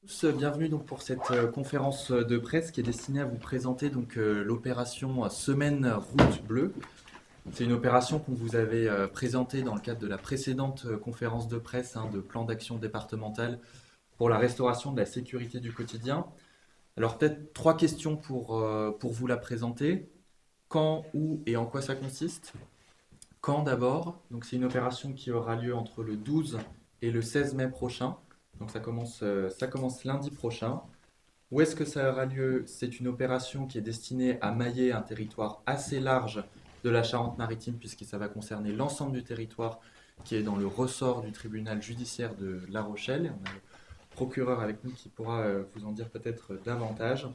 Bienvenue donc pour cette conférence de presse qui est destinée à vous présenter l'opération Semaine Route Bleue. C'est une opération qu'on vous avait présentée dans le cadre de la précédente conférence de presse de plan d'action départemental pour la restauration de la sécurité du quotidien. Alors peut-être trois questions pour vous la présenter. Quand, où et en quoi ça consiste? Quand d'abord? Donc c'est une opération qui aura lieu entre le 12 et le 16 mai prochain. Donc ça commence lundi prochain. Où est-ce que ça aura lieu? C'est une opération qui est destinée à mailler un territoire assez large de la Charente-Maritime, puisque ça va concerner l'ensemble du territoire qui est dans le ressort du tribunal judiciaire de La Rochelle. Et on a le procureur avec nous qui pourra vous en dire peut-être davantage.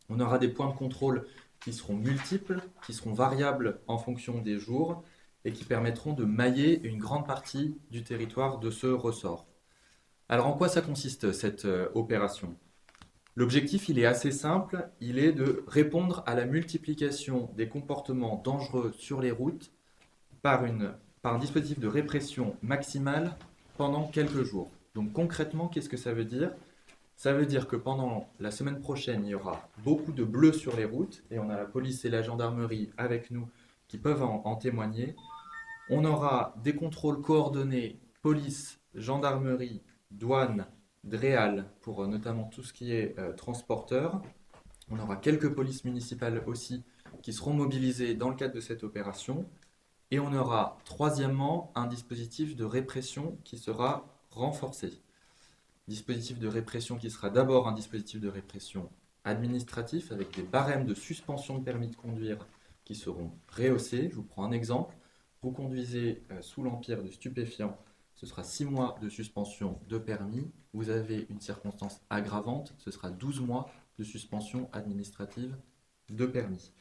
On aura des points de contrôle qui seront multiples, qui seront variables en fonction des jours et qui permettront de mailler une grande partie du territoire de ce ressort. Alors en quoi ça consiste cette opération? L'objectif, il est assez simple, il est de répondre à la multiplication des comportements dangereux sur les routes par un dispositif de répression maximale pendant quelques jours. Donc concrètement, qu'est-ce que ça veut dire? Ça veut dire que pendant la semaine prochaine, il y aura beaucoup de bleus sur les routes, et on a la police et la gendarmerie avec nous qui peuvent en témoigner. On aura des contrôles coordonnés police, gendarmerie, douane, DREAL pour notamment tout ce qui est transporteur. On aura quelques polices municipales aussi qui seront mobilisées dans le cadre de cette opération. Et on aura troisièmement un dispositif de répression qui sera renforcé. Dispositif de répression qui sera d'abord un dispositif de répression administratif avec des barèmes de suspension de permis de conduire qui seront rehaussés. Je vous prends un exemple. Vous conduisez sous l'empire de stupéfiants, ce sera 6 mois de suspension de permis. Vous avez une circonstance aggravante, ce sera 12 mois de suspension administrative de permis.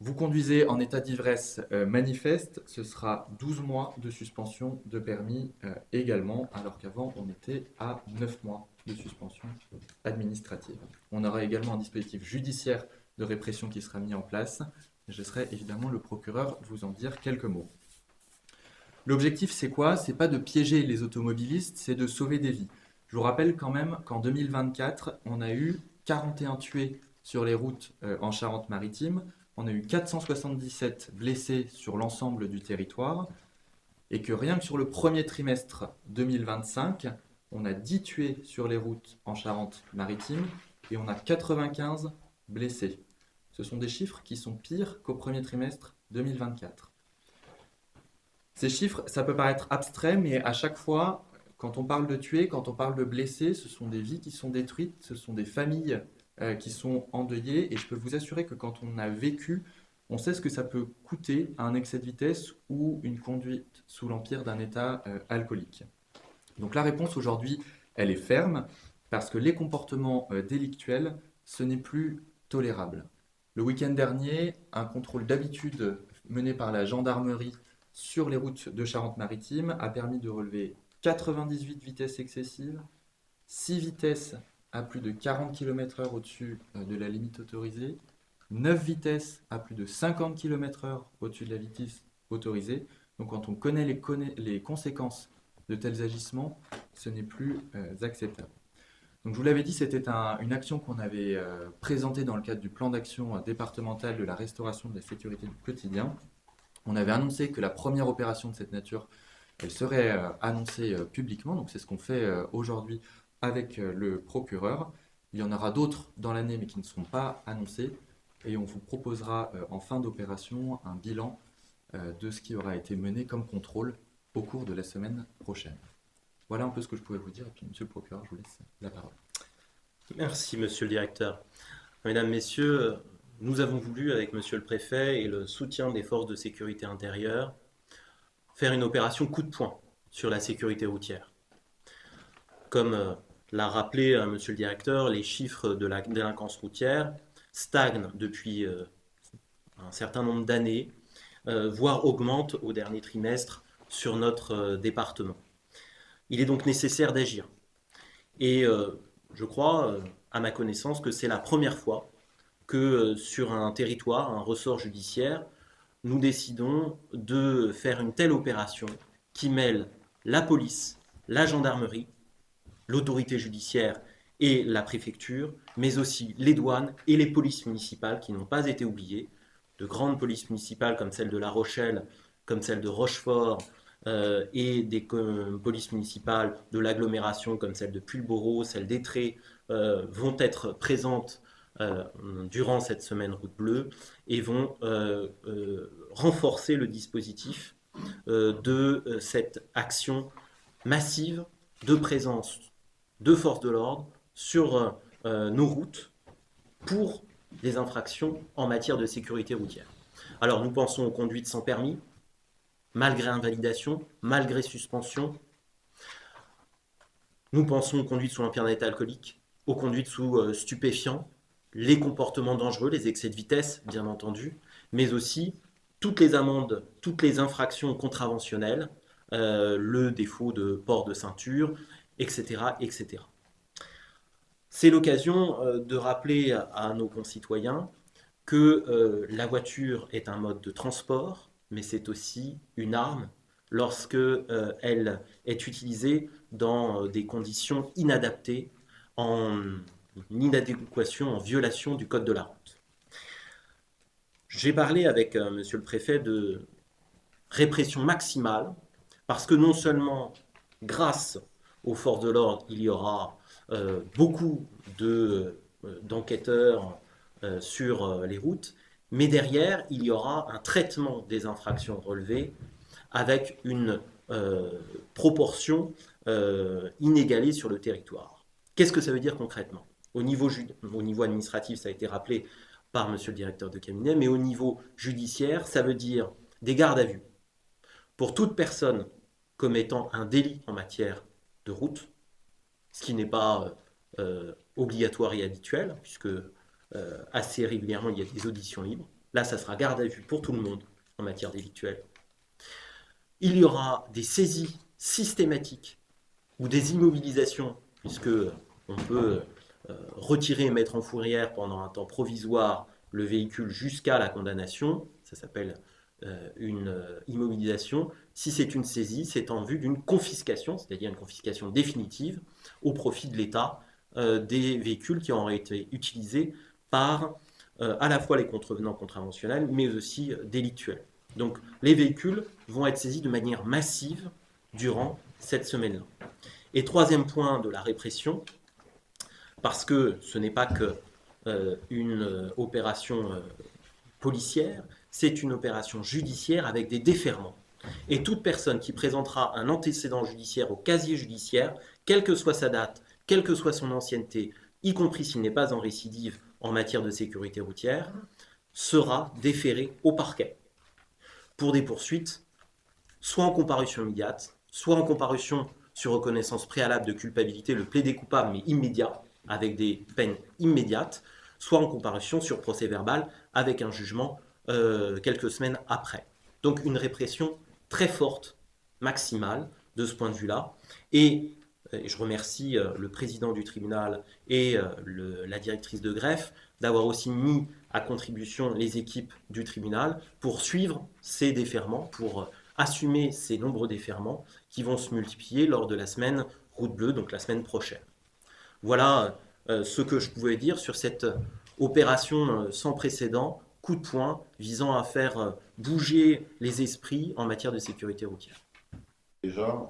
Vous conduisez en état d'ivresse manifeste, ce sera 12 mois de suspension de permis également, alors qu'avant on était à 9 mois de suspension administrative. On aura également un dispositif judiciaire de répression qui sera mis en place. Je laisserai évidemment le procureur vous en dire quelques mots. L'objectif, c'est quoi? C'est pas de piéger les automobilistes, c'est de sauver des vies. Je vous rappelle quand même qu'en 2024, on a eu 41 tués sur les routes en Charente-Maritime, on a eu 477 blessés sur l'ensemble du territoire, et que rien que sur le premier trimestre 2025, on a 10 tués sur les routes en Charente-Maritime, et on a 95 blessés. Ce sont des chiffres qui sont pires qu'au premier trimestre 2024. Ces chiffres, ça peut paraître abstrait, mais à chaque fois, quand on parle de tués, quand on parle de blessés, ce sont des vies qui sont détruites, ce sont des familles qui sont endeuillées, et je peux vous assurer que quand on a vécu, on sait ce que ça peut coûter un excès de vitesse ou une conduite sous l'empire d'un état alcoolique. Donc la réponse aujourd'hui, elle est ferme, parce que les comportements délictuels, ce n'est plus tolérable. Le week-end dernier, un contrôle d'habitude mené par la gendarmerie sur les routes de Charente-Maritime a permis de relever 98 vitesses excessives, 6 vitesses à plus de 40 km/h au-dessus de la limite autorisée, 9 vitesses à plus de 50 km/h au-dessus de la vitesse autorisée. Donc quand on connaît les conséquences de tels agissements, ce n'est plus acceptable. Donc je vous l'avais dit, c'était une action qu'on avait présentée dans le cadre du plan d'action départemental de la restauration de la sécurité du quotidien. On avait annoncé que la première opération de cette nature, elle serait annoncée publiquement, donc c'est ce qu'on fait aujourd'hui avec le procureur. Il y en aura d'autres dans l'année, mais qui ne seront pas annoncées, et on vous proposera en fin d'opération un bilan de ce qui aura été mené comme contrôle au cours de la semaine prochaine. Voilà un peu ce que je pouvais vous dire, et puis monsieur le procureur, je vous laisse la parole. Merci, monsieur le directeur. Mesdames, messieurs, nous avons voulu, avec monsieur le préfet et le soutien des forces de sécurité intérieure, faire une opération coup de poing sur la sécurité routière. Comme l'a rappelé monsieur le directeur, les chiffres de la délinquance routière stagnent depuis un certain nombre d'années, voire augmentent au dernier trimestre sur notre département. Il est donc nécessaire d'agir. Et je crois, à ma connaissance, que c'est la première fois que sur un territoire, un ressort judiciaire, nous décidons de faire une telle opération qui mêle la police, la gendarmerie l'autorité judiciaire et la préfecture, mais aussi les douanes et les polices municipales qui n'ont pas été oubliées, de grandes polices municipales comme celle de La Rochelle, comme celle de Rochefort, et des polices municipales de l'agglomération comme celle de Pulboro, celle d'Étré, vont être présentes durant cette semaine Route Bleue et vont renforcer le dispositif de cette action massive de présence de forces de l'ordre sur nos routes pour des infractions en matière de sécurité routière. Alors nous pensons aux conduites sans permis, malgré invalidation, malgré suspension. Nous pensons aux conduites sous l'empire d'un état alcoolique, aux conduites sous stupéfiants, les comportements dangereux, les excès de vitesse, bien entendu, mais aussi toutes les amendes, toutes les infractions contraventionnelles, le défaut de port de ceinture, etc., etc. C'est l'occasion de rappeler à nos concitoyens que la voiture est un mode de transport, mais c'est aussi une arme lorsque elle est utilisée dans des conditions inadaptées, en inadéquation, en violation du code de la route. J'ai parlé avec monsieur le préfet de répression maximale, parce que non seulement grâce aux forces de l'ordre, il y aura beaucoup d'enquêteurs sur les routes, mais derrière, il y aura un traitement des infractions relevées avec une proportion inégalée sur le territoire. Qu'est-ce que ça veut dire concrètement? Au niveau administratif, ça a été rappelé par monsieur le directeur de cabinet, mais au niveau judiciaire, ça veut dire des gardes à vue pour toute personne commettant un délit en matière de route, ce qui n'est pas obligatoire et habituel, puisque assez régulièrement il y a des auditions libres. Là, ça sera garde à vue pour tout le monde en matière délictuelle. Il y aura des saisies systématiques ou des immobilisations, puisque on peut retirer et mettre en fourrière pendant un temps provisoire le véhicule jusqu'à la condamnation. Ça s'appelle une immobilisation. Si c'est une saisie, c'est en vue d'une confiscation, c'est-à-dire une confiscation définitive au profit de l'État des véhicules qui auraient été utilisés par à la fois les contrevenants contraventionnels, mais aussi délictuels. Donc les véhicules vont être saisis de manière massive durant cette semaine-là. Et troisième point de la répression, parce que ce n'est pas que une opération policière, c'est une opération judiciaire avec des déferrements. Et toute personne qui présentera un antécédent judiciaire au casier judiciaire, quelle que soit sa date, quelle que soit son ancienneté, y compris s'il n'est pas en récidive en matière de sécurité routière, sera déférée au parquet pour des poursuites, soit en comparution immédiate, soit en comparution sur reconnaissance préalable de culpabilité, le plaidé coupable mais immédiat, avec des peines immédiates, soit en comparution sur procès verbal avec un jugement quelques semaines après. Donc une répression très forte, maximale, de ce point de vue-là. Et je remercie le président du tribunal et la directrice de greffe d'avoir aussi mis à contribution les équipes du tribunal pour suivre ces déferrements, pour assumer ces nombreux déferments qui vont se multiplier lors de la semaine Route Bleue, donc la semaine prochaine. Voilà ce que je pouvais dire sur cette opération sans précédent, coup de poing, visant à faire bouger les esprits en matière de sécurité routière. Déjà,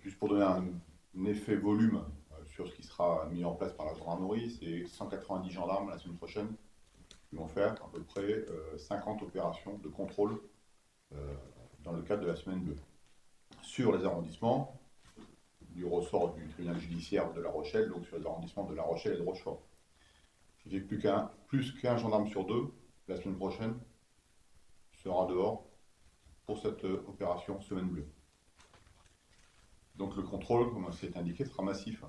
juste pour donner un effet volume sur ce qui sera mis en place par la gendarmerie, c'est 190 gendarmes la semaine prochaine qui vont faire à peu près 50 opérations de contrôle dans le cadre de la semaine bleue. Sur les arrondissements, du ressort du tribunal judiciaire de La Rochelle, donc sur les arrondissements de La Rochelle et de Rochefort. Ce qui fait que plus qu'un gendarme sur deux, la semaine prochaine, sera dehors pour cette opération semaine bleue. Donc le contrôle, comme c'est indiqué, sera massif.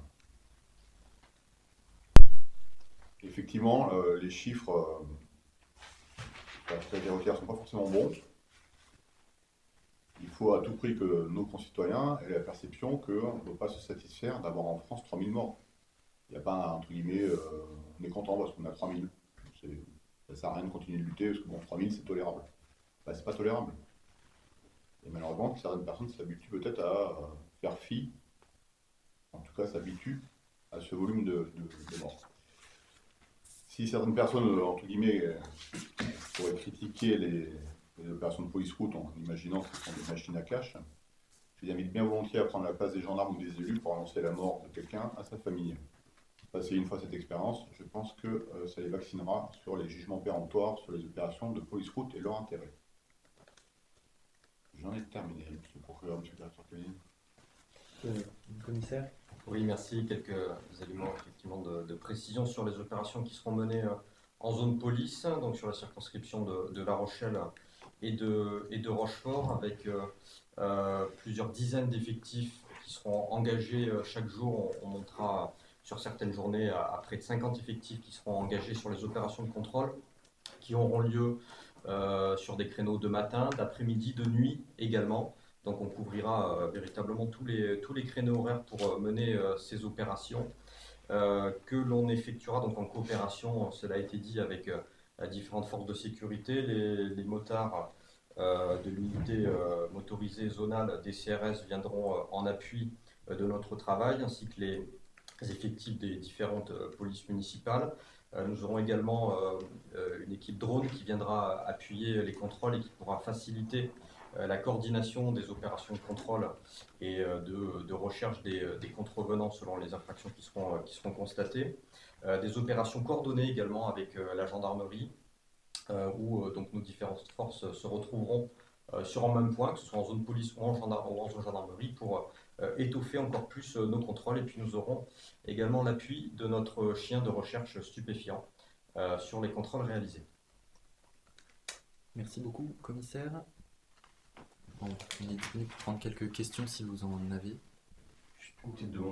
Effectivement, les chiffres de la sécurité routière ne sont pas forcément bons. Il faut à tout prix que nos concitoyens aient la perception qu'on ne peut pas se satisfaire d'avoir en France 3000 morts. Il n'y a pas, entre guillemets, on est content parce qu'on a 3000. Ça ne sert à rien de continuer de lutter parce que bon, 3000 c'est tolérable. Ben, c'est pas tolérable. Et malheureusement, certaines personnes s'habituent peut-être à faire fi en tout cas s'habituent à ce volume de morts. Si certaines personnes, entre guillemets, pourraient critiquer les opérations de police-route en imaginant que ce sont des machines à cash, je les invite bien volontiers à prendre la place des gendarmes ou des élus pour annoncer la mort de quelqu'un à sa famille. Passer une fois cette expérience, je pense que ça les vaccinera sur les jugements péremptoires, sur les opérations de police-route et leur intérêt. J'en ai terminé, monsieur le procureur, monsieur le directeur cabinet. Commissaire. Oui, merci. Quelques éléments effectivement de précision sur les opérations qui seront menées en zone police, donc sur la circonscription de La Rochelle et de Rochefort, avec plusieurs dizaines d'effectifs qui seront engagés chaque jour. On montera sur certaines journées à près de 50 effectifs qui seront engagés sur les opérations de contrôle, qui auront lieu sur des créneaux de matin, d'après-midi, de nuit également. Donc on couvrira véritablement tous les créneaux horaires pour mener ces opérations que l'on effectuera donc en coopération, cela a été dit, avec différentes forces de sécurité, les motards de l'unité motorisée zonale des CRS viendront en appui de notre travail, ainsi que les effectifs des différentes polices municipales. Nous aurons également une équipe drone qui viendra appuyer les contrôles et qui pourra faciliter la coordination des opérations de contrôle et de recherche des contrevenants selon les infractions qui seront constatées. Des opérations coordonnées également avec la gendarmerie, où donc nos différentes forces se retrouveront sur un même point, que ce soit en zone police ou en zone gendarmerie, pour étoffer encore plus nos contrôles. Et puis nous aurons également l'appui de notre chien de recherche stupéfiant sur les contrôles réalisés. Merci beaucoup, commissaire. Bon, on est disponible pour prendre quelques questions si vous en avez. Tout est de mon